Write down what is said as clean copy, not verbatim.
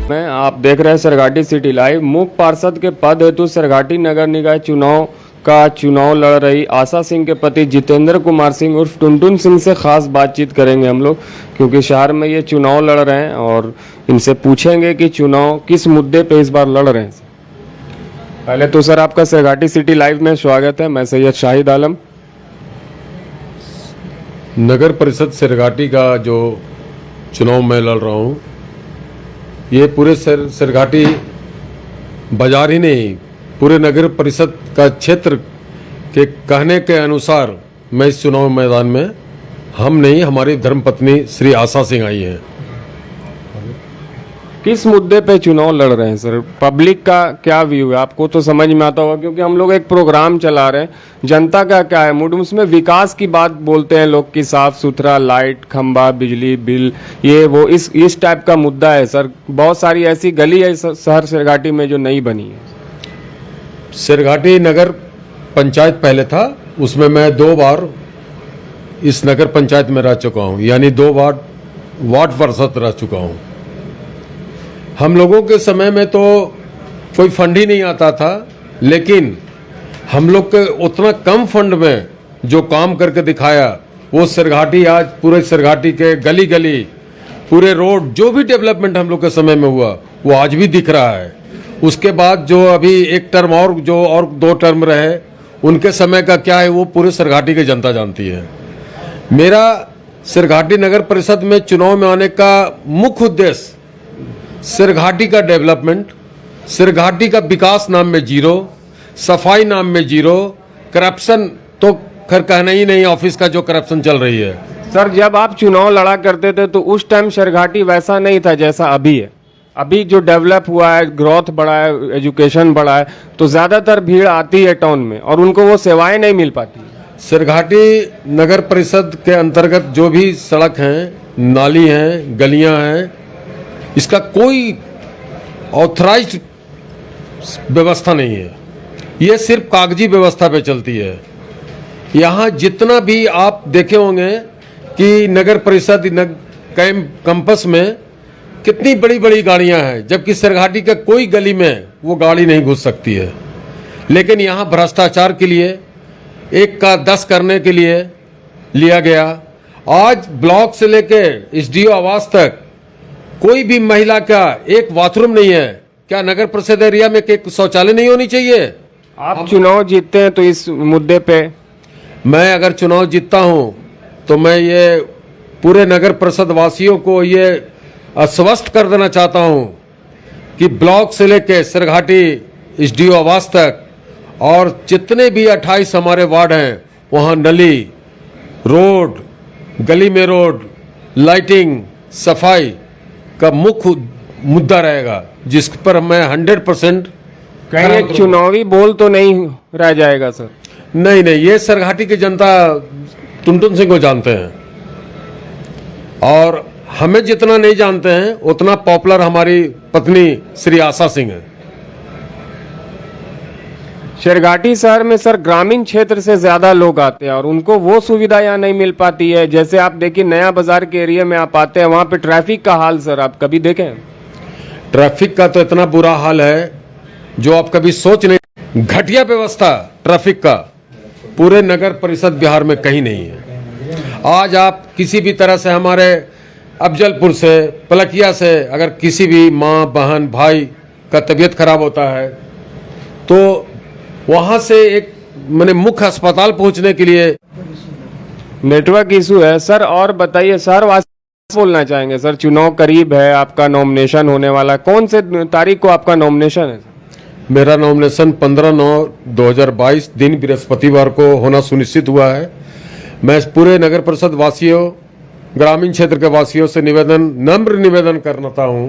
में आप देख रहे हैं सरघाटी सिटी लाइव। मुख्य पार्षद के पद हेतु सरघाटी नगर निकाय चुनाव लड़ रही आशा सिंह के पति जितेंद्र कुमार सिंह उर्फ टुनटुन सिंह से खास बातचीत करेंगे हम लोग, क्योंकि शहर में ये चुनाव लड़ रहे हैं और इनसे पूछेंगे कि चुनाव किस मुद्दे पे इस बार लड़ रहे हैं। पहले तो सर आपका सरघाटी सिटी लाइव में स्वागत है। मैं सैयद शाहिद आलम। नगर परिषद सरघाटी का जो चुनाव मैं लड़ रहा हूँ, ये पूरे सरघाटी बाजार ही नहीं, पूरे नगर परिषद का क्षेत्र के कहने के अनुसार मैं इस चुनाव मैदान में हम नहीं, हमारी धर्मपत्नी श्री आशा सिंह आई हैं। किस मुद्दे पे चुनाव लड़ रहे हैं सर? पब्लिक का क्या व्यू है? आपको तो समझ में आता होगा, क्योंकि हम लोग एक प्रोग्राम चला रहे हैं। जनता का क्या है मूड? उसमें विकास की बात बोलते हैं लोग कि साफ सुथरा, लाइट, खंबा, बिजली बिल, ये वो इस टाइप का मुद्दा है सर। बहुत सारी ऐसी गली है शहर सरघाटी में जो नहीं बनी है। सरघाटी नगर पंचायत पहले था, उसमें मैं 2 बार इस नगर पंचायत में रह चुका हूँ, यानी 2 बार वार्ड पार्षद रह चुका हूँ। हम लोगों के समय में तो कोई फंड ही नहीं आता था, लेकिन हम लोग के उतना कम फंड में जो काम करके दिखाया, वो सरघाटी आज पूरे सरघाटी के गली गली, पूरे रोड, जो भी डेवलपमेंट हम लोग के समय में हुआ वो आज भी दिख रहा है। उसके बाद जो अभी एक टर्म और 2 टर्म रहे, उनके समय का क्या है वो पूरे सरघाटी की जनता जानती है। मेरा सरघाटी नगर परिषद में चुनाव में आने का मुख्य उद्देश्य सरघाटी का डेवलपमेंट, सरघाटी का विकास नाम में 0, सफाई नाम में 0, करप्शन तो खैर कहना ही नहीं, ऑफिस का जो करप्शन चल रही है। सर जब आप चुनाव लड़ा करते थे तो उस टाइम सरघाटी वैसा नहीं था जैसा अभी है। अभी जो डेवलप हुआ है, ग्रोथ बढ़ा है, एजुकेशन बढ़ा है, तो ज़्यादातर भीड़ आती है टाउन में और उनको वो सेवाएं नहीं मिल पाती। सरघाटी नगर परिषद के अंतर्गत जो भी सड़क हैं, नाली हैं, गलियां हैं, इसका कोई ऑथराइज्ड व्यवस्था नहीं है। ये सिर्फ कागजी व्यवस्था पे चलती है। यहाँ जितना भी आप देखे होंगे कि नगर परिषद कैंपस में कितनी बड़ी बड़ी गाड़ियाँ हैं, जबकि सरघाटी के कोई गली में वो गाड़ी नहीं घुस सकती है। लेकिन यहाँ भ्रष्टाचार के लिए 1 का 10 करने के लिए लिया गया। आज ब्लॉक से लेके SDO आवास तक कोई भी महिला का एक बाथरूम नहीं है। क्या नगर परिषद एरिया में एक शौचालय नहीं होनी चाहिए? आप चुनाव जीतते हैं तो इस मुद्दे पे मैं अगर चुनाव जीतता हूं तो मैं ये पूरे नगर परिषद वासियों को ये आश्वस्त कर देना चाहता हूं कि ब्लॉक से लेके सरघाटी SDO आवास तक और जितने भी 28 हमारे वार्ड हैं, वहां नली, रोड, गली में रोड, लाइटिंग, सफाई का मुख्य मुद्दा रहेगा, जिस पर मैं 100% कहीं एक चुनावी बोल तो नहीं रह जाएगा सर? नहीं, ये सरघाटी की जनता टुनटुन सिंह को जानते हैं और हमें जितना नहीं जानते हैं उतना पॉपुलर हमारी पत्नी श्री आशा सिंह है। सरघाटी शहर में सर ग्रामीण क्षेत्र से ज्यादा लोग आते हैं और उनको वो सुविधा यहाँ नहीं मिल पाती है। जैसे आप देखिए नया बाजार के एरिया में आप आते हैं, वहाँ पे ट्रैफिक का हाल सर आप कभी देखें? ट्रैफिक का तो इतना बुरा हाल है जो आप कभी सोच नहीं। घटिया व्यवस्था ट्रैफिक का पूरे नगर परिषद बिहार में कहीं नहीं है। आज आप किसी भी तरह से हमारे अफजलपुर से, पलकिया से अगर किसी भी माँ, बहन, भाई का तबीयत खराब होता है तो वहाँ से एक मुख्य अस्पताल पहुँचने के लिए नेटवर्क इशू है सर। और बताइए सर, वासी बोलना चाहेंगे सर, चुनाव करीब है, आपका नॉमिनेशन होने वाला, कौन से तारीख को आपका नॉमिनेशन है? मेरा नॉमिनेशन 15/9/2022 दिन बृहस्पतिवार को होना सुनिश्चित हुआ है। मैं पूरे नगर परिषद वासियों, ग्रामीण क्षेत्र के वासियों से नम्र निवेदन करता हूँ